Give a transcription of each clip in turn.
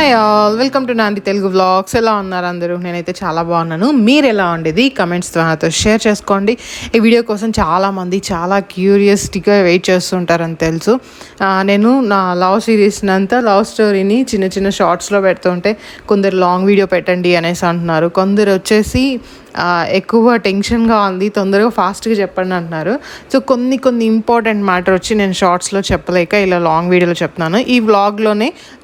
Hi all, welcome to నాంది Telugu vlogs. ఎలా ఉన్నారు అందరూ? నేనైతే చాలా బాగున్నాను. మీరు ఎలా ఉండేది కమెంట్స్ నాతో షేర్ చేసుకోండి. ఈ వీడియో కోసం చాలామంది చాలా క్యూరియాసిటీగా వెయిట్ చేస్తుంటారని తెలుసు. నేను నా లవ్ సిరీస్ని అంతా లవ్ స్టోరీని చిన్న చిన్న షార్ట్స్లో పెడుతుంటే కొందరు లాంగ్ వీడియో పెట్టండి అనేసి అంటున్నారు. కొందరు వచ్చేసి ఎక్కువ టెన్షన్గా ఉంది, తొందరగా ఫాస్ట్గా చెప్పండి అంటున్నారు. సో కొన్ని ఇంపార్టెంట్ మ్యాటర్ వచ్చి నేను షార్ట్స్లో చెప్పలేక ఇలా లాంగ్ వీడియోలో చెప్తున్నాను. ఈ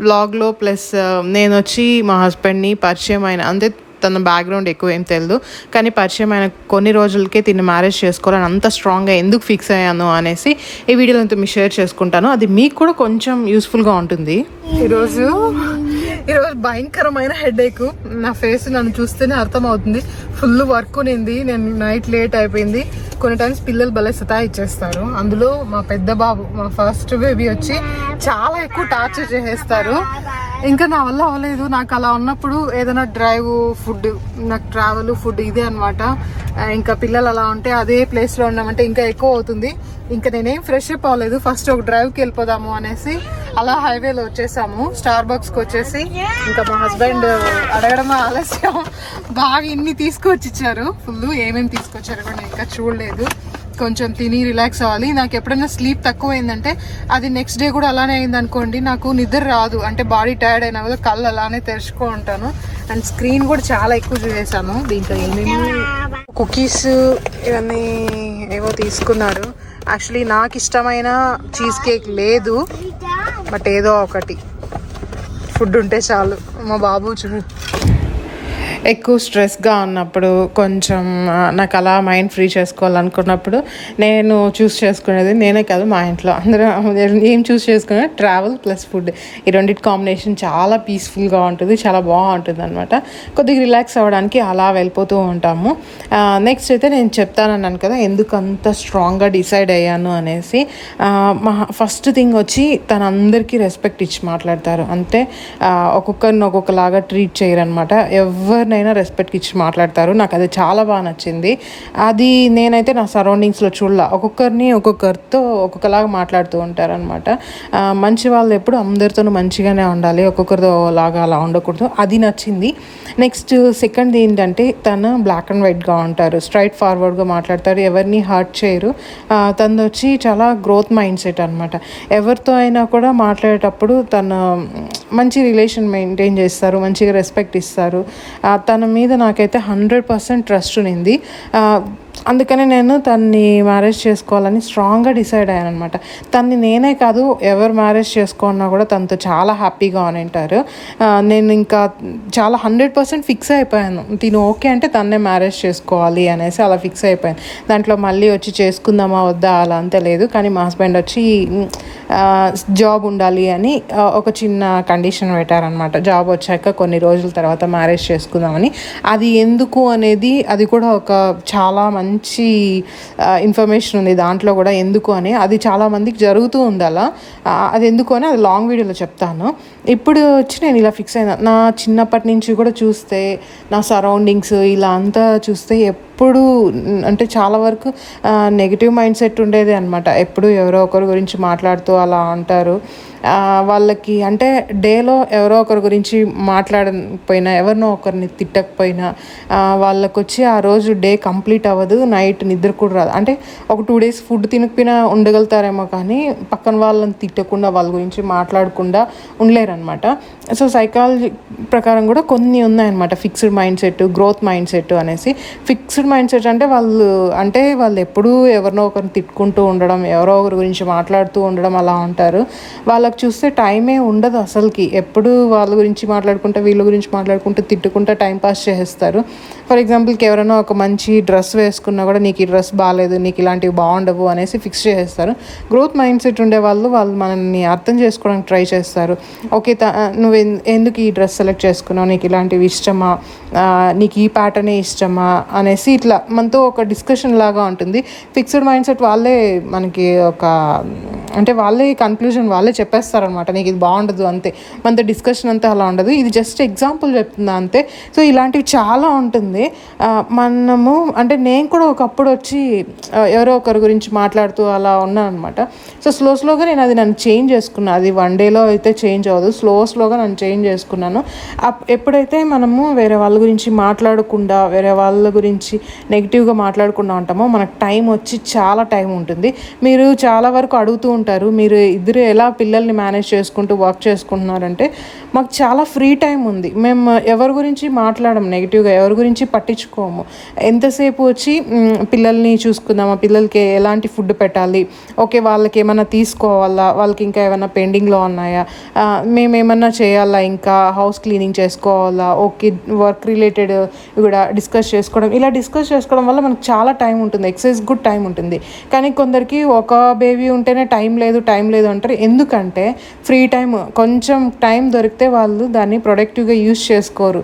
వ్లాగ్లో ప్లస్ నేను వచ్చి మా హస్బెండ్ని పరిచయం అయిన, అంతే తన బ్యాక్గ్రౌండ్ ఎక్కువ ఏం తెలియదు, కానీ పరిచయం అయిన కొన్ని రోజులకే తిని మ్యారేజ్ చేసుకోవాలని అంత స్ట్రాంగ్గా ఎందుకు ఫిక్స్ అయ్యాను అనేసి ఈ వీడియోలో మీ షేర్ చేసుకుంటాను. అది మీకు కూడా కొంచెం యూస్ఫుల్గా ఉంటుంది. ఈరోజు భయంకరమైన హెడేక్. నా ఫేస్ నన్ను చూస్తేనే అర్థమవుతుంది. ఫుల్ వర్క్ ఉన్నింది, నేను నైట్ లేట్ అయిపోయింది. కొన్ని టైమ్స్ పిల్లలు భలే ఇచ్చేస్తారు. అందులో మా పెద్ద బాబు, మా ఫస్ట్ బేబీ వచ్చి చాలా ఎక్కువ టార్చర్ చేసేస్తారు. ఇంకా నా వల్ల అవ్వలేదు. నాకు అలా ఉన్నప్పుడు ఏదైనా డ్రైవ్, ఫుడ్, నాకు ట్రావెల్, ఫుడ్ ఇదే అనమాట. ఇంకా పిల్లలు అలా ఉంటే అదే ప్లేస్లో ఉన్నామంటే ఇంకా ఎక్కువ అవుతుంది. ఇంకా నేనేం ఫ్రెష్ అప్ అవ్వలేదు. ఫస్ట్ ఒక డ్రైవ్కి వెళ్ళిపోదాము అనేసి అలా హైవేలో వచ్చేసాము. స్టార్ బక్స్కి వచ్చేసి ఇంకా మా హస్బెండ్ అడగడం ఆలస్యం, బాగా ఇన్ని తీసుకొచ్చి ఇచ్చారు. ఫుల్ ఏమేమి తీసుకొచ్చారు కూడా ఇంకా చూడలేదు. కొంచెం తిని రిలాక్స్ అవ్వాలి. నాకు ఎప్పుడైనా స్లీప్ తక్కువ అయిందంటే అది నెక్స్ట్ డే కూడా అలానే అయింది అనుకోండి, నాకు నిద్ర రాదు. అంటే బాడీ టైర్డ్ అయినా కూడా కళ్ళు అలానే తెరుచుకో ఉంటాను. అండ్ స్క్రీన్ కూడా చాలా ఎక్కువ చూసేసాను. దీంట్లో ఏమేమి కుకీస్ ఇవన్నీ ఏవో తీసుకున్నారు. యాక్చువల్లీ నాకు ఇష్టమైన చీజ్ కేక్ లేదు, బట్ ఏదో ఒకటి ఫుడ్ ఉంటే చాలు. మా బాబు చూడు ఎక్కువ స్ట్రెస్గా ఉన్నప్పుడు, కొంచెం నాకు అలా మైండ్ ఫ్రీ చేసుకోవాలనుకున్నప్పుడు నేను చూస్ చేసుకునేది, నేనే కాదు మా ఇంట్లో అందరూ ఏం చూస్ చేసుకునే ట్రావెల్ ప్లస్ ఫుడ్. ఈ రెండింటి కాంబినేషన్ చాలా పీస్ఫుల్గా ఉంటుంది, చాలా బాగుంటుంది అనమాట. కొద్దిగా రిలాక్స్ అవ్వడానికి అలా వెళ్ళిపోతూ ఉంటాము. నెక్స్ట్ అయితే నేను చెప్తానన్నాను కదా ఎందుకు అంత స్ట్రాంగ్గా డిసైడ్ అయ్యాను అనేసి. మా ఫస్ట్ థింగ్ వచ్చి తను అందరికీ రెస్పెక్ట్ ఇచ్చి మాట్లాడతారు. అంటే ఒక్కొక్కరిని ఒక్కొక్కలాగా ట్రీట్ చేయరనమాట. ఎవరినైనా రెస్పెక్ట్ ఇచ్చి మాట్లాడతారు. నాకు అది చాలా బాగా నచ్చింది. అది నేనైతే నా సరౌండింగ్స్లో చూడాల. ఒక్కొక్కరితో ఒక్కొక్కలాగా మాట్లాడుతూ ఉంటారనమాట. మంచి వాళ్ళు ఎప్పుడు అందరితోనూ మంచిగానే ఉండాలి, ఒక్కొక్కరితో లాగా అలా ఉండకూడదు. అది నచ్చింది. నెక్స్ట్ సెకండ్ ఏంటంటే తను బ్లాక్ అండ్ వైట్గా ఉంటారు, స్ట్రైట్ ఫార్వర్డ్గా మాట్లాడతారు, ఎవరిని హర్ట్ చేయరు. తను వచ్చి చాలా గ్రోత్ మైండ్ సెట్ అనమాట. ఎవరితో అయినా కూడా మాట్లాడేటప్పుడు తను మంచి రిలేషన్ మెయింటైన్ చేస్తారు, మంచిగా రెస్పెక్ట్ ఇస్తారు. తన మీద నాకైతే 100% ట్రస్ట్ ఉన్నింది. అందుకని నేను తన్ని మ్యారేజ్ చేసుకోవాలని స్ట్రాంగ్గా డిసైడ్ అయ్యాను అనమాట. తన్ని నేనే కాదు, ఎవరు మ్యారేజ్ చేసుకున్నా కూడా తనతో చాలా హ్యాపీగా అని అంటారు. నేను ఇంకా చాలా 100% ఫిక్స్ అయిపోయాను. తిను ఓకే అంటే తన్నే మ్యారేజ్ చేసుకోవాలి అనేసి అలా ఫిక్స్ అయిపోయాను. దాంట్లో మళ్ళీ వచ్చి చేసుకుందామా వద్దా అలా అంతే లేదు. కానీ మా హస్బెండ్ వచ్చి జాబ్ ఉండాలి అని ఒక చిన్న కండిషన్ పెట్టారనమాట. జాబ్ వచ్చాక కొన్ని రోజుల తర్వాత మ్యారేజ్ చేసుకుందామని. అది ఎందుకు అనేది అది కూడా ఒక చాలా మంచి ఇన్ఫర్మేషన్ ఉంది దాంట్లో కూడా. ఎందుకు అని అది చాలామందికి జరుగుతూ ఉంది అలా. అది ఎందుకు అని అది లాంగ్ వీడియోలో చెప్తాను. ఇప్పుడు వచ్చి నేను ఇలా ఫిక్స్ అయినా. నా చిన్నప్పటి నుంచి కూడా చూస్తే నా సరౌండింగ్స్ ఇలా అంతా చూస్తే ఎప్పుడు అంటే చాలా వరకు నెగిటివ్ మైండ్ సెట్ ఉండేది అనమాట. ఎప్పుడు ఎవరో ఒకరి గురించి మాట్లాడుతూ అలా అంటారు. వాళ్ళకి అంటే డేలో ఎవరో ఒకరి గురించి మాట్లాడకపోయినా, ఎవరినో ఒకరిని తిట్టకపోయినా వాళ్ళకు వచ్చి ఆ రోజు డే కంప్లీట్ అవ్వదు, నైట్ నిద్ర కూడా రాదు. అంటే ఒక 2 days ఫుడ్ తినకపోయినా ఉండగలుగుతారేమో, కానీ పక్కన వాళ్ళని తిట్టకుండా వాళ్ళ గురించి మాట్లాడకుండా ఉండలేరనమాట. సో సైకాలజీ ప్రకారం కూడా కొన్ని ఉన్నాయన్నమాట. Fixed mind set, growth mind set అనేసి. ఫిక్స్డ్ మైండ్ సెట్ అంటే వాళ్ళు ఎప్పుడూ ఎవరినో ఒకరిని తిట్టుకుంటూ ఉండడం, ఎవరో ఒకరి గురించి మాట్లాడుతూ ఉండడం అలా ఉంటారు. వాళ్ళకి చూస్తే టైమే ఉండదు అసలుకి. ఎప్పుడు వాళ్ళ గురించి మాట్లాడుకుంటూ, వీళ్ళ గురించి మాట్లాడుకుంటూ, తిట్టుకుంటూ టైం పాస్ చేస్తారు. ఫర్ ఎగ్జాంపుల్కి ఎవరైనా ఒక మంచి డ్రెస్ వేసుకున్నా కూడా నీకు ఈ డ్రెస్ బాగాలేదు, నీకు ఇలాంటివి బాగుండవు అనేసి ఫిక్స్ చేసేస్తారు. గ్రోత్ మైండ్ సెట్ ఉండే వాళ్ళు మనల్ని అర్థం చేసుకోవడానికి ట్రై చేస్తారు. ఓకే, నువ్వు ఎందుకు ఈ డ్రెస్ సెలెక్ట్ చేసుకున్నావు, నీకు ఇలాంటివి ఇష్టమా, నీకు ఈ ప్యాటర్నే ఇష్టమా అనేసి ఇట్లా మనతో ఒక డిస్కషన్ లాగా ఉంటుంది. ఫిక్స్డ్ మైండ్ సెట్ వాళ్ళే మనకి ఒక అంటే వాళ్ళే కన్క్లూజన్ వాళ్ళే చెప్పేస్తారనమాట, నీకు ఇది బాగుండదు అంతే, మనతో డిస్కషన్ అంతా అలా ఉండదు, ఇది జస్ట్ ఎగ్జాంపుల్ చెప్తున్నా అంతే. సో ఇలాంటివి చాలా ఉంటుంది. మనము అంటే నేను కూడా ఒకప్పుడు వచ్చి ఎవరో ఒకరి గురించి మాట్లాడుతూ అలా ఉన్నాను అనమాట. సో స్లోగా నేను అది నన్ను చేంజ్ చేసుకున్నాను. అది వన్ డేలో అయితే చేంజ్ అవ్వదు, స్లోగా నన్ను చేంజ్ చేసుకున్నాను. ఎప్పుడైతే మనము వేరే వాళ్ళ గురించి మాట్లాడకుండా, వేరే వాళ్ళ గురించి నెగిటివ్గా మాట్లాడకుండా ఉంటామో మనకు టైం వచ్చి చాలా టైం ఉంటుంది. మీరు చాలా వరకు అడుగుతూ ఉంటారు, మీరు ఇద్దరు ఎలా పిల్లల్ని మేనేజ్ చేసుకుంటూ వర్క్ చేసుకుంటున్నారంటే, మాకు చాలా ఫ్రీ టైం ఉంది. మేము ఎవరి గురించి మాట్లాడము నెగిటివ్గా, ఎవరి గురించి పట్టించుకోము. ఎంతసేపు వచ్చి పిల్లల్ని చూసుకుందామా, పిల్లలకి ఎలాంటి ఫుడ్ పెట్టాలి, ఓకే వాళ్ళకి ఏమైనా తీసుకోవాలా, వాళ్ళకి ఇంకా ఏమైనా పెండింగ్లో ఉన్నాయా, మేము ఏమన్నా చేయాలా, ఇంకా హౌస్ క్లీనింగ్ చేసుకోవాలా, ఓకే వర్క్ రిలేటెడ్ కూడా డిస్కస్ చేసుకోవడం. ఇలా డిస్కస్ చేసుకోవడం వల్ల మనకు చాలా టైం ఉంటుంది, ఎక్సైజ్ గుడ్ టైం ఉంటుంది. కానీ కొందరికి ఒక బేబీ ఉంటేనే టైం లేదు అంటారు. ఎందుకంటే ఫ్రీ టైం, కొంచెం టైం దొరికితే వాళ్ళు దాన్ని ప్రొడక్టివ్గా యూజ్ చేసుకోరు.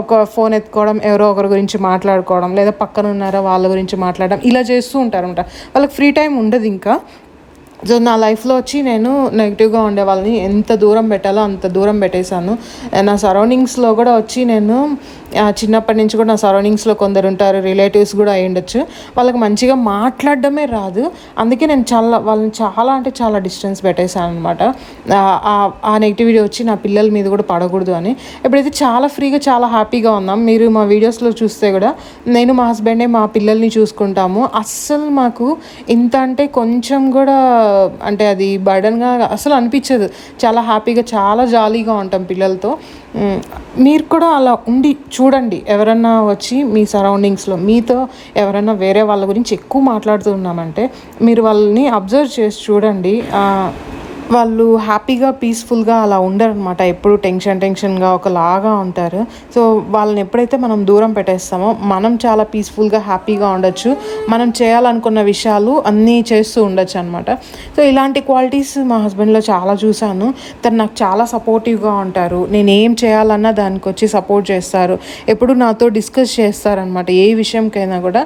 ఒక ఫోన్ ఎత్తుకోవడం, ఎవరో ఒకరి గురించి మాట్లాడుకోవడం, లేదా పక్కన ఉన్నారో వాళ్ళ గురించి మాట్లాడడం, ఇలా చేస్తూ ఉంటారన్నమాట. వాళ్ళకి ఫ్రీ టైం ఉండదు ఇంకా. సో నా లైఫ్లో వచ్చి నేను నెగిటివ్గా ఉండే వాళ్ళని ఎంత దూరం పెట్టాలో అంత దూరం పెట్టేశాను. నా సరౌండింగ్స్లో కూడా వచ్చి నేను చిన్నప్పటి నుంచి కూడా నా సరౌండింగ్స్లో కొందరు ఉంటారు, రిలేటివ్స్ కూడా అయి ఉండొచ్చు, వాళ్ళకి మంచిగా మాట్లాడడమే రాదు. అందుకే నేను వాళ్ళని చాలా అంటే చాలా డిస్టెన్స్ పెట్టేశాను అనమాట. ఆ నెగిటివిటీ వచ్చి నా పిల్లల మీద కూడా పడకూడదు అని. ఎప్పుడైతే చాలా ఫ్రీగా చాలా హ్యాపీగా ఉన్నాం, మీరు మా వీడియోస్లో చూస్తే కూడా నేను మా హస్బెండే మా పిల్లల్ని చూసుకుంటాము. అస్సలు మాకు ఇంత అంటే కొంచెం కూడా అంటే అది బర్డన్గా అసలు అనిపించదు. చాలా హ్యాపీగా చాలా జాలీగా ఉంటాం పిల్లలతో. మీరు కూడా అలా ఉండి చూడండి. ఎవరన్నా వచ్చి మీ సరౌండింగ్స్లో మీతో ఎవరైనా వేరే వాళ్ళ గురించి ఎక్కువ మాట్లాడుతున్నామంటే మీరు వాళ్ళని అబ్జర్వ్ చేసి చూడండి. వాళ్ళు హ్యాపీగా పీస్ఫుల్గా అలా ఉండరు అనమాట. ఎప్పుడు టెన్షన్గా ఒకలాగా ఉంటారు. సో వాళ్ళని ఎప్పుడైతే మనం దూరం పెట్టేస్తామో మనం చాలా పీస్ఫుల్గా హ్యాపీగా ఉండొచ్చు. మనం చేయాలనుకున్న విషయాలు అన్నీ చేస్తూ ఉండొచ్చు అనమాట. సో ఇలాంటి క్వాలిటీస్ మా హస్బెండ్లో చాలా చూశాను. తను నాకు చాలా సపోర్టివ్గా ఉంటారు. నేను ఏం చేయాలన్నా దానికి వచ్చి సపోర్ట్ చేస్తారు. ఎప్పుడు నాతో డిస్కస్ చేస్తారనమాట. ఏ విషయంకైనా కూడా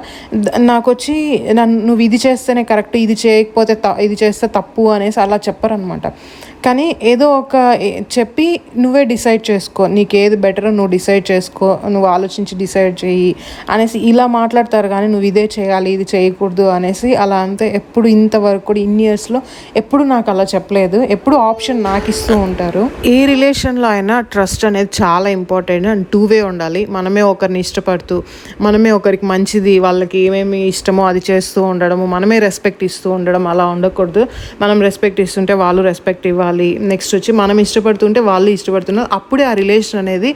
నాకు వచ్చి నువ్వు ఇది చేస్తేనే కరెక్ట్, ఇది చేయకపోతే ఇది చేస్తే తప్పు అనేసి అలా చెప్పరనమాట. కానీ ఏదో ఒక చెప్పి నువ్వే డిసైడ్ చేసుకో, నీకు ఏది బెటరో నువ్వు డిసైడ్ చేసుకో, నువ్వు ఆలోచించి డిసైడ్ చేయి అనేసి ఇలా మాట్లాడతారు. కానీ నువ్వు ఇదే చేయాలి ఇది చేయకూడదు అనేసి అలా అంతే ఎప్పుడు ఇంతవరకు కూడా ఇన్ని ఇయర్స్లో ఎప్పుడు నాకు అలా చెప్పలేదు. ఎప్పుడు ఆప్షన్ నాకు ఇస్తూ ఉంటారు. ఏ రిలేషన్లో అయినా ట్రస్ట్ అనేది చాలా ఇంపార్టెంట్ అండ్ టూ వే ఉండాలి. మనమే ఒకరిని ఇష్టపడుతూ మనమే ఒకరికి మంచిది, వాళ్ళకి ఏమేమి ఇష్టమో అది చేస్తూ ఉండడము, మనమే రెస్పెక్ట్ ఇస్తూ ఉండడం అలా ఉండకూడదు. మనం రెస్పెక్ట్ ఇస్తుంటే వాళ్ళు రెస్పెక్ట్ ఇవ్వాలి. నెక్స్ట్ వచ్చి మనం ఇష్టపడుతుంటే వాళ్ళు ఇష్టపడుతున్నారు. అప్పుడే ఆ రిలేషన్ అనేది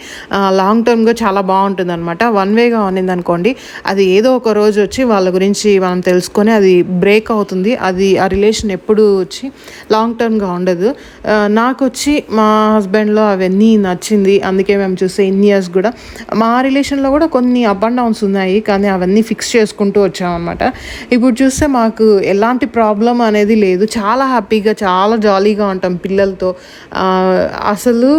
లాంగ్ టర్మ్గా చాలా బాగుంటుంది అనమాట. వన్ వేగా ఉన్నింది అనుకోండి, అది ఏదో ఒక రోజు వచ్చి వాళ్ళ గురించి మనం తెలుసుకొని అది బ్రేక్ అవుతుంది. అది ఆ రిలేషన్ ఎప్పుడు వచ్చి లాంగ్ టర్మ్గా ఉండదు. నాకు వచ్చి మా హస్బెండ్లో అవన్నీ నచ్చింది. అందుకే మేము చూస్తే ఇన్ని ఇయర్స్ కూడా మా రిలేషన్లో కూడా కొన్ని అప్ అండ్ డౌన్స్ ఉన్నాయి, కానీ అవన్నీ ఫిక్స్ చేసుకుంటూ వచ్చామన్నమాట. ఇప్పుడు చూస్తే మాకు ఎలాంటి ప్రాబ్లం అనేది లేదు. చాలా హ్యాపీగా చాలా జాలీగా ఉంటాం పిల్లలతో. అసలు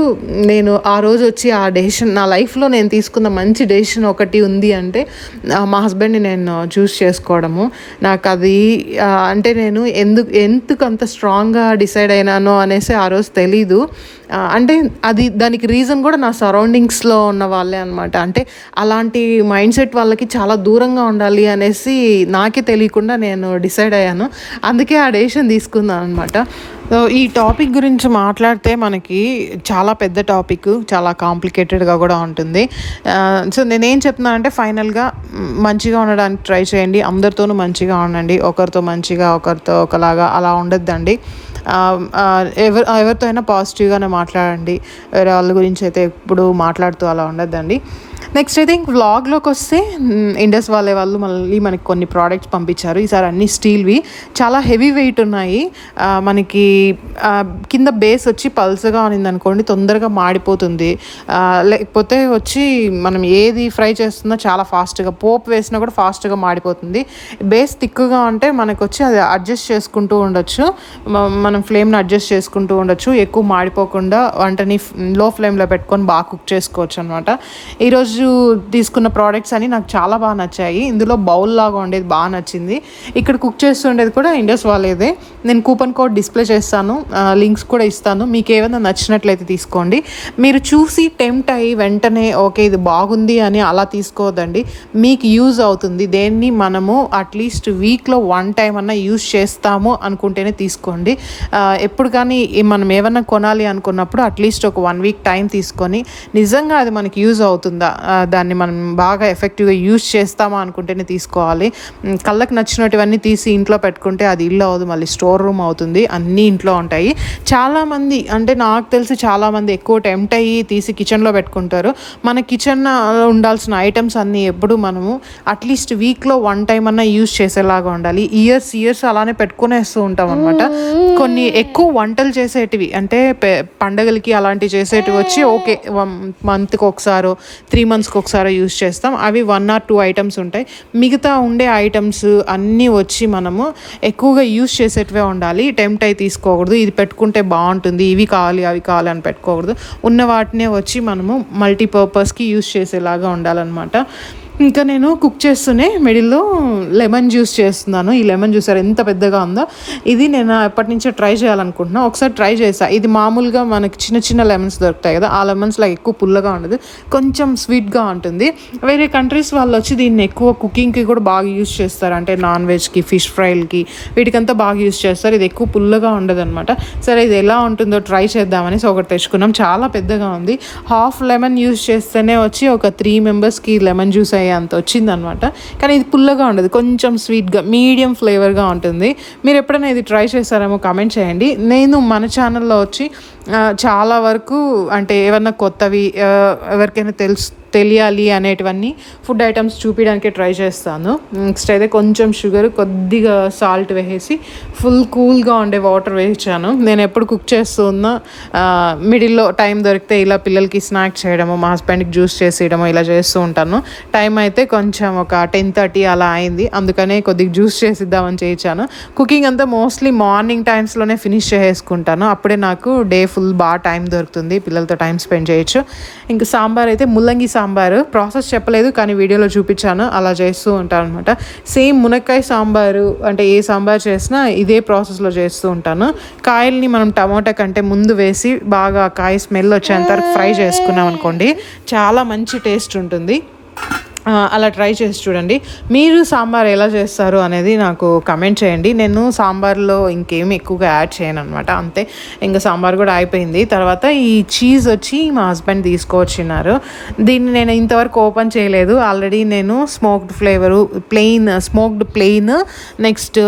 నేను ఆ రోజు వచ్చి ఆ డెసిషన్ నా లైఫ్లో నేను తీసుకున్న మంచి డెసిషన్ ఒకటి ఉంది అంటే మా హస్బెండ్ని నేను చూస్ చేసుకోవడము. నాకు అది అంటే నేను ఎందుకు అంత స్ట్రాంగ్గా డిసైడ్ అయినానో అనేసి ఆ రోజు తెలీదు. అంటే దానికి రీజన్ కూడా నా సరౌండింగ్స్లో ఉన్న వాళ్ళే అనమాట. అంటే అలాంటి మైండ్ సెట్ వాళ్ళకి చాలా దూరంగా ఉండాలి అనేసి నాకే తెలియకుండా నేను డిసైడ్ అయ్యాను. అందుకే ఆ డెసిషన్ తీసుకున్నాను అనమాట. సో ఈ టాపిక్ గురించి మాట్లాడితే మనకి చాలా పెద్ద టాపిక్, చాలా కాంప్లికేటెడ్గా కూడా ఉంటుంది. సో నేనేం చెప్తున్నాను అంటే ఫైనల్గా మంచిగా ఉండడానికి ట్రై చేయండి. అందరితోనూ మంచిగా ఉండండి. ఒకరితో మంచిగా ఒకరితో ఒకలాగా అలా ఉండొద్దండి. ఎవరితో అయినా పాజిటివ్గానే మాట్లాడండి. వేరే వాళ్ళ గురించి అయితే ఎప్పుడు మాట్లాడుతూ అలా ఉండొద్దండి. నెక్స్ట్ అయితే ఇంక వ్లాగ్లోకి వస్తే ఇండస్ వాళ్ళు మళ్ళీ మనకి కొన్ని ప్రోడక్ట్స్ పంపించారు. ఈసారి అన్ని స్టీల్వి, చాలా హెవీ వెయిట్ ఉన్నాయి. మనకి కింద బేస్ వచ్చి పల్సగా ఉన్నింది అనుకోండి తొందరగా మాడిపోతుంది. లేకపోతే వచ్చి మనం ఏది ఫ్రై చేస్తున్నా చాలా ఫాస్ట్గా, పోపు వేసినా కూడా ఫాస్ట్గా మాడిపోతుంది. బేస్ థిక్గా ఉంటే మనకు వచ్చి అది అడ్జస్ట్ చేసుకుంటూ ఉండొచ్చు, మనం ఫ్లేమ్ని అడ్జస్ట్ చేసుకుంటూ ఉండొచ్చు. ఎక్కువ మాడిపోకుండా వంటని లో ఫ్లేమ్లో పెట్టుకొని బాగా కుక్ చేసుకోవచ్చు అనమాట. ఈరోజు రోజు తీసుకున్న ప్రోడక్ట్స్ అని నాకు చాలా బాగా నచ్చాయి. ఇందులో బౌల్ లాగా ఉండేది బాగా నచ్చింది. ఇక్కడ కుక్ చేస్తుండేది కూడా ఇండస్ వాళ్ళేదే. నేను కూపన్ కోడ్ డిస్ప్లే చేస్తాను, లింక్స్ కూడా ఇస్తాను. మీకు ఏమైనా నచ్చినట్లయితే తీసుకోండి. మీరు చూసి టెంప్ట్ అయ్యి వెంటనే ఓకే ఇది బాగుంది అని అలా తీసుకోవద్దండి. మీకు యూజ్ అవుతుంది, దేన్ని మనము అట్లీస్ట్ వీక్లో 1 టైం అన్నా యూజ్ చేస్తాము అనుకుంటేనే తీసుకోండి. ఎప్పుడు కానీ మనం ఏమన్నా కొనాలి అనుకున్నప్పుడు అట్లీస్ట్ ఒక 1 వీక్ టైం తీసుకొని నిజంగా అది మనకి యూజ్ అవుతుందా, దాన్ని మనం బాగా ఎఫెక్టివ్గా యూజ్ చేస్తామా అనుకుంటేనే తీసుకోవాలి. కళ్ళకు నచ్చినటువన్నీ తీసి ఇంట్లో పెట్టుకుంటే అది ఇల్లు అవ్వదు, మళ్ళీ స్టోర్ రూమ్ అవుతుంది. అన్నీ ఇంట్లో ఉంటాయి. చాలామంది అంటే నాకు తెలిసి చాలామంది ఎక్కువ టెంప్ట్ అయ్యి తీసి కిచెన్లో పెట్టుకుంటారు. మన కిచెన్లో ఉండాల్సిన ఐటమ్స్ అన్నీ ఎప్పుడు మనము అట్లీస్ట్ వీక్లో 1 టైం అన్నా యూజ్ చేసేలాగా ఉండాలి. ఇయర్స్ అలానే పెట్టుకునేస్తూ ఉంటాం అనమాట. కొన్ని ఎక్కువ వంటలు చేసేటివి అంటే పండగలకి అలాంటివి చేసేటివి వచ్చి ఓకే మంత్కి ఒకసారో 3 మంత్స్కి ఒకసారి యూజ్ చేస్తాం. అవి 1 or 2 ఐటమ్స్ ఉంటాయి. మిగతా ఉండే ఐటమ్స్ అన్నీ వచ్చి మనము ఎక్కువగా యూజ్ చేసేటివే ఉండాలి. టెంప్ట్ అయి తీసుకోకూడదు, ఇది పెట్టుకుంటే బాగుంటుంది, ఇవి కావాలి అవి కావాలి అని పెట్టుకోకూడదు. ఉన్న వాటినే వచ్చి మనము మల్టీపర్పస్కి యూజ్ చేసేలాగా ఉండాలన్నమాట. ఇంకా నేను కుక్ చేస్తూనే మిడిల్లో లెమన్ జ్యూస్ చేస్తున్నాను. ఈ లెమన్ జ్యూస్ ఎంత పెద్దగా ఉందో, ఇది నేను ఎప్పటి నుంచో ట్రై చేయాలనుకుంటున్నాను. ఒకసారి ట్రై చేశాను. ఇది మామూలుగా మనకి చిన్న లెమన్స్ దొరుకుతాయి కదా, ఆ లెమన్స్లో ఎక్కువ పుల్లగా ఉండదు, కొంచెం స్వీట్గా ఉంటుంది. వేరే కంట్రీస్ వాళ్ళు వచ్చి దీన్ని ఎక్కువ కుకింగ్కి కూడా బాగా యూజ్ చేస్తారు. అంటే నాన్ వెజ్కి, ఫిష్ ఫ్రైలకి, వీటికంతా బాగా యూజ్ చేస్తారు. ఇది ఎక్కువ పుల్లగా ఉండదు అనమాట. సరే ఇది ఎలా ఉంటుందో ట్రై చేద్దామని ఒకటి తెచ్చుకున్నాం. చాలా పెద్దగా ఉంది. హాఫ్ లెమన్ యూజ్ చేస్తేనే వచ్చి ఒక 3 మెంబర్స్కి లెమన్ జ్యూస్ అంత వచ్చిందనమాట. కానీ ఇది పుల్లగా ఉండదు, కొంచెం స్వీట్గా మీడియం ఫ్లేవర్గా ఉంటుంది. మీరు ఎప్పుడైనా ఇది ట్రై చేస్తారేమో కామెంట్ చేయండి. నేను మన ఛానల్లో వచ్చి చాలా వరకు అంటే ఏమన్నా కొత్తవి ఎవరికైనా తెలియాలి అనేటివన్నీ ఫుడ్ ఐటమ్స్ చూపించడానికి ట్రై చేస్తాను. నెక్స్ట్ అయితే కొంచెం షుగర్, కొద్దిగా సాల్ట్ వేసేసి ఫుల్ కూల్గా ఉండే వాటర్ వేయించాను. నేను ఎప్పుడు కుక్ చేస్తూ ఉన్నా మిడిల్లో టైం దొరికితే ఇలా పిల్లలకి స్నాక్ చేయడము, మా హస్బెండ్కి జ్యూస్ చేసేయడము ఇలా చేస్తూ ఉంటాను. టైం అయితే కొంచెం ఒక 10:30 అలా అయింది, అందుకనే కొద్దిగా జ్యూస్ చేసిద్దామని చేయించాను. కుకింగ్ అంతా మోస్ట్లీ మార్నింగ్ టైమ్స్లోనే ఫినిష్ చేసుకుంటాను. అప్పుడే నాకు డే ఫుల్ బాగా టైం దొరుకుతుంది, పిల్లలతో టైం స్పెండ్ చేయొచ్చు. ఇంకా సాంబార్ అయితే ముల్లంగి సాంబారు ప్రాసెస్ చెప్పలేదు కానీ వీడియోలో చూపించాను, అలా చేస్తూ ఉంటాను అనమాట. సేమ్ మునక్కాయ సాంబారు అంటే ఏ సాంబార్ చేసినా ఇదే ప్రాసెస్లో చేస్తూ ఉంటాను. కాయల్ని మనం టమాటా కంటే ముందు వేసి బాగా కాయ స్మెల్ వచ్చేంత వరకు ఫ్రై చేసుకున్నాం అనుకోండి, చాలా మంచి టేస్ట్ ఉంటుంది. అలా ట్రై చేసి చూడండి. మీరు సాంబార్ ఎలా చేస్తారు అనేది నాకు కమెంట్ చేయండి. నేను సాంబార్లో ఇంకేమి ఎక్కువగా యాడ్ చేయను అనమాట, అంతే. ఇంకా సాంబార్ కూడా అయిపోయింది. తర్వాత ఈ చీజ్ వచ్చి మా హస్బెండ్ తీసుకొచ్చినారు. దీన్ని నేను ఇంతవరకు ఓపెన్ చేయలేదు. ఆల్రెడీ నేను స్మోక్డ్ ప్లెయిన్ నెక్స్ట్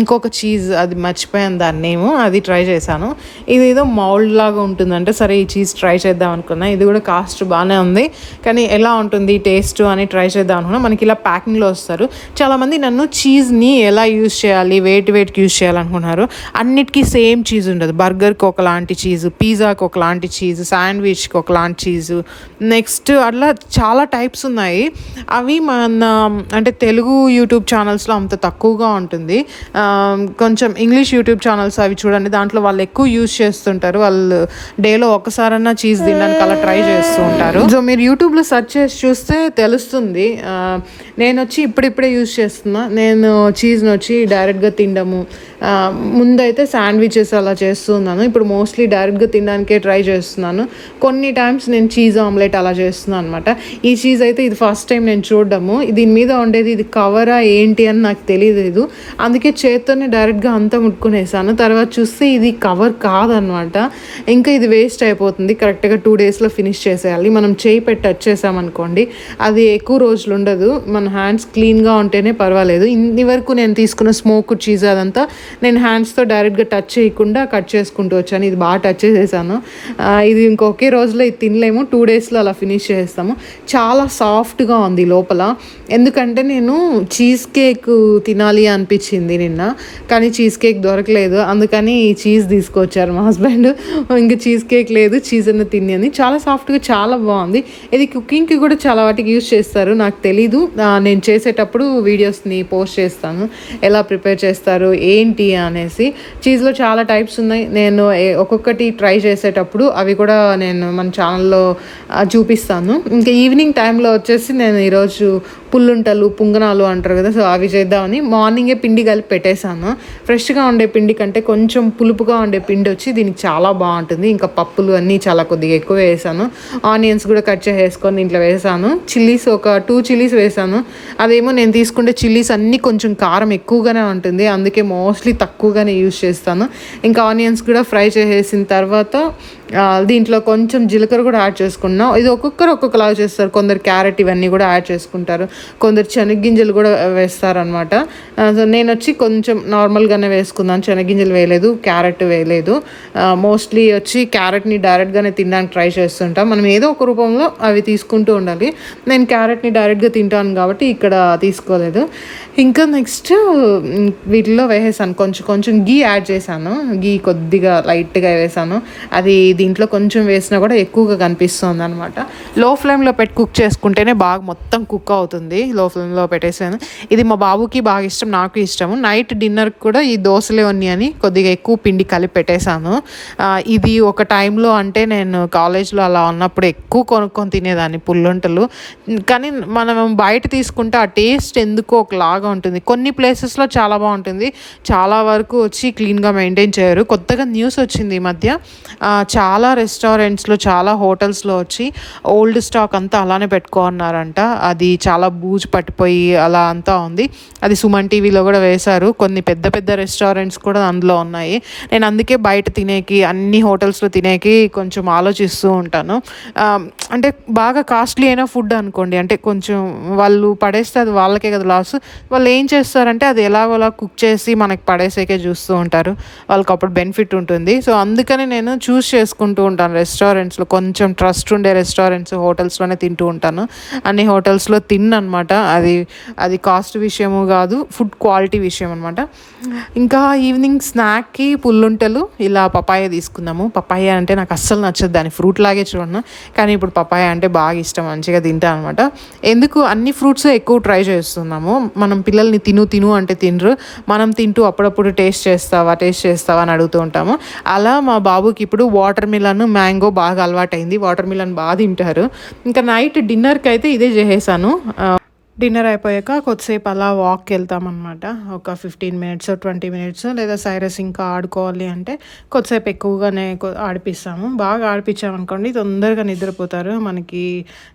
ఇంకొక చీజ్ అది మర్చిపోయాను దాని నేమ్, అది ట్రై చేశాను. ఇదేదో మౌల్డ్ లాగా ఉంటుందంటే సరే ఈ చీజ్ ట్రై చేద్దాం అనుకున్నా. ఇది కూడా కాస్ట్ బాగానే ఉంది కానీ ఎలా ఉంటుంది టేస్ట్ అని ట్రై చేద్దాం అనుకున్నా. మనకి ఇలా ప్యాకింగ్లో వస్తారు. చాలామంది నన్ను చీజ్ని ఎలా యూజ్ చేయాలి, వేటికి యూజ్ చేయాలనుకున్నారు. అన్నిటికీ సేమ్ చీజ్ ఉండదు. బర్గర్కి ఒకలాంటి చీజు, పిజ్జాకి ఒకలాంటి చీజు, శాండ్విచ్కి ఒకలాంటి చీజు, నెక్స్ట్ అట్లా చాలా టైప్స్ ఉన్నాయి. అవి మన అంటే తెలుగు యూట్యూబ్ ఛానల్స్లో అంత తక్కువగా ఉంటుంది. కొంచెం ఇంగ్లీష్ యూట్యూబ్ ఛానల్స్ అవి చూడండి, దాంట్లో వాళ్ళు ఎక్కువ యూజ్ చేస్తుంటారు. వాళ్ళు డేలో ఒకసారన్నా చీజ్ తినడానికి అలా ట్రై చేస్తూ ఉంటారు. సో మీరు యూట్యూబ్లో సెర్చ్ చేసి చూస్తే తెలుస్తుంది. నేను వచ్చి ఇప్పుడిప్పుడే యూజ్ చేస్తున్నా. నేను చీజ్ని వచ్చి డైరెక్ట్గా తినడము, ముందైతే శాండ్విచెస్ అలా చేస్తున్నాను. ఇప్పుడు మోస్ట్లీ డైరెక్ట్గా తినడానికే ట్రై చేస్తున్నాను. కొన్ని టైమ్స్ నేను చీజ్ ఆమ్లెట్ అలా చేస్తున్నాను అనమాట. ఈ చీజ్ అయితే ఇది ఫస్ట్ టైం నేను చూడడము. దీని మీద ఉండేది ఇది కవరా ఏంటి అని నాకు తెలియలేదు, అందుకే చేత్తోనే డైరెక్ట్గా అంతా ముట్టుకునేసాను. తర్వాత చూస్తే ఇది కవర్ కాదనమాట. ఇంకా ఇది వేస్ట్ అయిపోతుంది. కరెక్ట్గా 2 డేస్లో ఫినిష్ చేసేయాలి. మనం చేయి పెట్టి టచ్ చేసామనుకోండి అది ఎక్కువ రోజులు ఉండదు. మన హ్యాండ్స్ క్లీన్గా ఉంటేనే పర్వాలేదు. ఇన్ని వరకు నేను తీసుకున్న స్మోక్ చీజ్ అదంతా నేను హ్యాండ్స్తో డైరెక్ట్గా టచ్ చేయకుండా కట్ చేసుకుంటూ వచ్చాను. ఇది బాగా టచ్ చేసేసాను. ఇది ఇంకొకే రోజులో ఇది తినలేము, 2 డేస్లో అలా ఫినిష్ చేస్తాము. చాలా సాఫ్ట్గా ఉంది లోపల. ఎందుకంటే నేను చీజ్ కేక్ తినాలి అనిపించింది నిన్న, కానీ చీజ్ కేక్ దొరకలేదు. అందుకని ఈ చీజ్ తీసుకొచ్చారు మా హస్బెండ్. ఇంకా చీజ్ కేక్ లేదు, చీజ్ అన్న తిని అని. చాలా సాఫ్ట్గా చాలా బాగుంది. ఇది కుకింగ్కి కూడా చాలా వాటికి చాలామందికి యూజ్ చేస్తారు, నాకు తెలీదు. నేను చేసేటప్పుడు వీడియోస్ని పోస్ట్ చేస్తాను ఎలా ప్రిపేర్ చేస్తారు ఏంటి అనేసి. చీజ్లో చాలా టైప్స్ ఉన్నాయి, నేను ఒక్కొక్కటి ట్రై చేసేటప్పుడు అవి కూడా నేను మన ఛానల్లో చూపిస్తాను. ఇంకా ఈవినింగ్ టైంలో వచ్చేసి నేను ఈరోజు పుల్లుంటలు పుంగనాలు అంటారు కదా, సో అవి చేద్దామని మార్నింగే పిండి కలిపి పెట్టేశాను. ఫ్రెష్గా ఉండే పిండి కంటే కొంచెం పులుపుగా ఉండే పిండి వచ్చి దీనికి చాలా బాగుంటుంది. ఇంకా పప్పులు అన్నీ చాలా కొద్దిగా ఎక్కువ వేసాను. ఆనియన్స్ కూడా కట్ చేసుకొని దీంట్లో వేసాను. చిల్లీస్ ఒక 2 చిల్లీస్ వేసాను. అదేమో నేను తీసుకుంటే చిల్లీస్ అన్నీ కొంచెం కారం ఎక్కువగానే ఉంటుంది, అందుకే మోస్ట్లీ తక్కువగానే యూజ్ చేస్తాను. ఇంకా ఆనియన్స్ కూడా ఫ్రై చేసేసిన తర్వాత దీంట్లో కొంచెం జీలకర్ర కూడా యాడ్ చేసుకున్నాం. ఇది ఒక్కొక్కరు ఒక్కొక్కలాగా చేస్తారు, కొందరు క్యారెట్ ఇవన్నీ కూడా యాడ్ చేసుకుంటారు, కొందరు శనగ్గింజలు కూడా వేస్తారనమాట. సో నేను వచ్చి కొంచెం నార్మల్గానే వేసుకున్నాను, శనగ్గింజలు వేయలేదు, క్యారెట్ వేయలేదు. మోస్ట్లీ వచ్చి క్యారెట్ని డైరెక్ట్గానే తినడానికి ట్రై చేస్తుంటాం, మనం ఏదో ఒక రూపంలో అవి తీసుకుంటూ ఉండాలి. నేను క్యారెట్ని డైరెక్ట్గా తింటాను కాబట్టి ఇక్కడ తీసుకోలేదు. ఇంకా నెక్స్ట్ వీటిలో వేసేసాను, కొంచెం కొంచెం గీ యాడ్ చేశాను, గీ కొద్దిగా లైట్గా వేసాను. అది దీంట్లో కొంచెం వేసినా కూడా ఎక్కువగా కనిపిస్తుంది అనమాట. లో ఫ్లేమ్లో పెట్టి కుక్ చేసుకుంటేనే బాగా మొత్తం కుక్ అవుతుంది. లో ఫ్లేమ్లో పెట్టేసాను. ఇది మా బాబుకి బాగా ఇష్టం, నాకు ఇష్టము. నైట్ డిన్నర్కి కూడా ఈ దోశలే అని కొద్దిగా ఎక్కువ పిండి కలిపి పెట్టేశాను. ఇది ఒక టైంలో అంటే నేను కాలేజ్లో అలా ఉన్నప్పుడు ఎక్కువ కొనుక్కొని తినేదాన్ని పుల్లుంటలు. కానీ మనం బయట తీసుకుంటే ఆ టేస్ట్ ఎందుకో ఒకలాగా ఉంటుంది. కొన్ని ప్లేసెస్లో చాలా బాగుంటుంది, చాలా వరకు వచ్చి క్లీన్గా మెయింటైన్ చేయరు. కొత్తగా న్యూస్ వచ్చింది ఈ మధ్య, చాలా రెస్టారెంట్స్లో చాలా హోటల్స్లో వచ్చి ఓల్డ్ స్టాక్ అంతా అలానే పెట్టుకున్నారంట. అది చాలా బూజు పట్టిపోయి అలా అంతా ఉంది. అది సుమన్ టీవీలో కూడా వేశారు, కొన్ని పెద్ద పెద్ద రెస్టారెంట్స్ కూడా అందులో ఉన్నాయి. నేను అందుకే బయట తినేకి అన్ని హోటల్స్లో తినేకి కొంచెం ఆలోచిస్తూ ఉంటాను. అంటే బాగా కాస్ట్లీ అయిన ఫుడ్ అనుకోండి, అంటే కొంచెం వాళ్ళు పడేస్తే అది వాళ్ళకే కదా లాస్. వాళ్ళు ఏం చేస్తారంటే అది ఎలాగోలా కుక్ చేసి మనకి పడేసేకే చూస్తూ ఉంటారు, వాళ్ళకి అప్పుడు బెనిఫిట్ ఉంటుంది. సో అందుకని నేను చూస్ చేసుకుంటూ ఉంటాను రెస్టారెంట్స్లో, కొంచెం ట్రస్ట్ ఉండే రెస్టారెంట్స్ హోటల్స్లోనే తింటూ ఉంటాను. అన్ని హోటల్స్లో తిన్నమాట, అది కాస్ట్ విషయము కాదు, ఫుడ్ క్వాలిటీ విషయం అనమాట. ఇంకా ఈవినింగ్ స్నాక్కి పుల్లుంటలు ఇలా పపాయ తీసుకున్నాము. పపాయ అంటే నాకు అస్సలు నచ్చదు, దాని ఫ్రూట్ లాగే చూడను, కానీ ఇప్పుడు పపాయ అంటే బాగా ఇష్టం, మంచిగా తింటాను అనమాట. ఎందుకు అన్ని ఫ్రూట్స్ ఎక్కువ ట్రై చేస్తున్నాము, మనం పిల్లల్ని తిను అంటే తినరు, మనం తింటూ అప్పుడప్పుడు టేస్ట్ చేస్తావా అని అడుగుతూ ఉంటాము. అలా మా బాబుకి ఇప్పుడు వాటర్ మిలన్ మ్యాంగో బాగా అలవాటైంది, వాటర్ మిలన్ బాగా తింటారు. ఇంకా నైట్ డిన్నర్కి అయితే ఇదే చేసేసాను. డిన్నర్ అయిపోయాక కొద్దిసేపు అలా వాక్కి వెళ్తామన్నమాట, ఒక 15 మినిట్స్ 20 మినిట్స్, లేదా సైరస్ ఇంకా ఆడుకోవాలి అంటే కొద్దిసేపు ఎక్కువగానే ఆడిపిస్తాము. బాగా ఆడిపించామనుకోండి తొందరగా నిద్రపోతారు, మనకి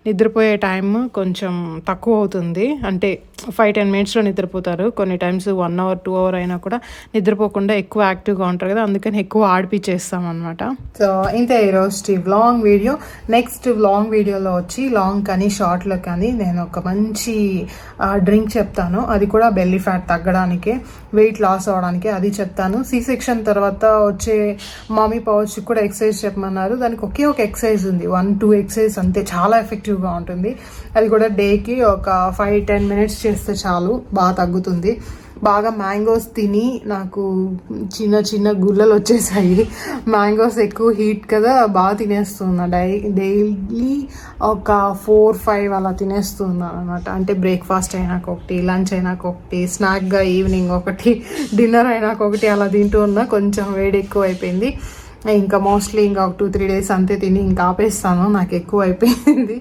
నిద్రపోయే టైం కొంచెం తక్కువ అవుతుంది, అంటే 5-10 మినిట్స్లో నిద్రపోతారు. కొన్ని టైమ్స్ 1 అవర్ 2 అవర్ అయినా కూడా నిద్రపోకుండా ఎక్కువ యాక్టివ్గా ఉంటారు కదా, అందుకని ఎక్కువ ఆడిపించేస్తాం అనమాట. సో ఇంతే ఈరోజు వ్లాగ్ వీడియో. నెక్స్ట్ వ్లాగ్ వీడియోలో వచ్చి లాంగ్ కానీ షార్ట్లో కానీ నేను ఒక మంచి డ్రింక్ చెప్తాను, అది కూడా బెల్లీ ఫ్యాట్ తగ్గడానికి, వెయిట్ లాస్ అవడానికి అది చెప్తాను. C-సెక్షన్ తర్వాత వచ్చే మమ్మీ పౌచ్ కూడా ఎక్సర్సైజ్ చెప్పమన్నారు, దానికి ఒకే ఒక ఎక్సర్సైజ్ ఉంది, 1-2 ఎక్సర్సైజ్ అంతే, చాలా ఎఫెక్టివ్గా ఉంటుంది. అది కూడా డేకి ఒక 5-10 మినిట్స్ చేస్తే చాలు, బాగా తగ్గుతుంది. బాగా మ్యాంగోస్ తిని నాకు చిన్న చిన్న గుల్లలు వచ్చేసాయి, మ్యాంగోస్ ఎక్కువ హీట్ కదా, బాగా తినేస్తున్నా. డైలీ ఒక 4-5 అలా తినేస్తున్నాను అనమాట. అంటే బ్రేక్ఫాస్ట్ అయినాక ఒకటి, లంచ్ అయినాక ఒకటి, స్నాక్గా ఈవినింగ్ ఒకటి, డిన్నర్ అయినాక ఒకటి అలా తింటూ ఉన్నా. కొంచెం వేడి ఎక్కువ అయిపోయింది, ఇంకా మోస్ట్లీ ఇంకా ఒక 2-3 డేస్ అంతే తిని ఇంకా ఆపేస్తాను, నాకు ఎక్కువ అయిపోయింది.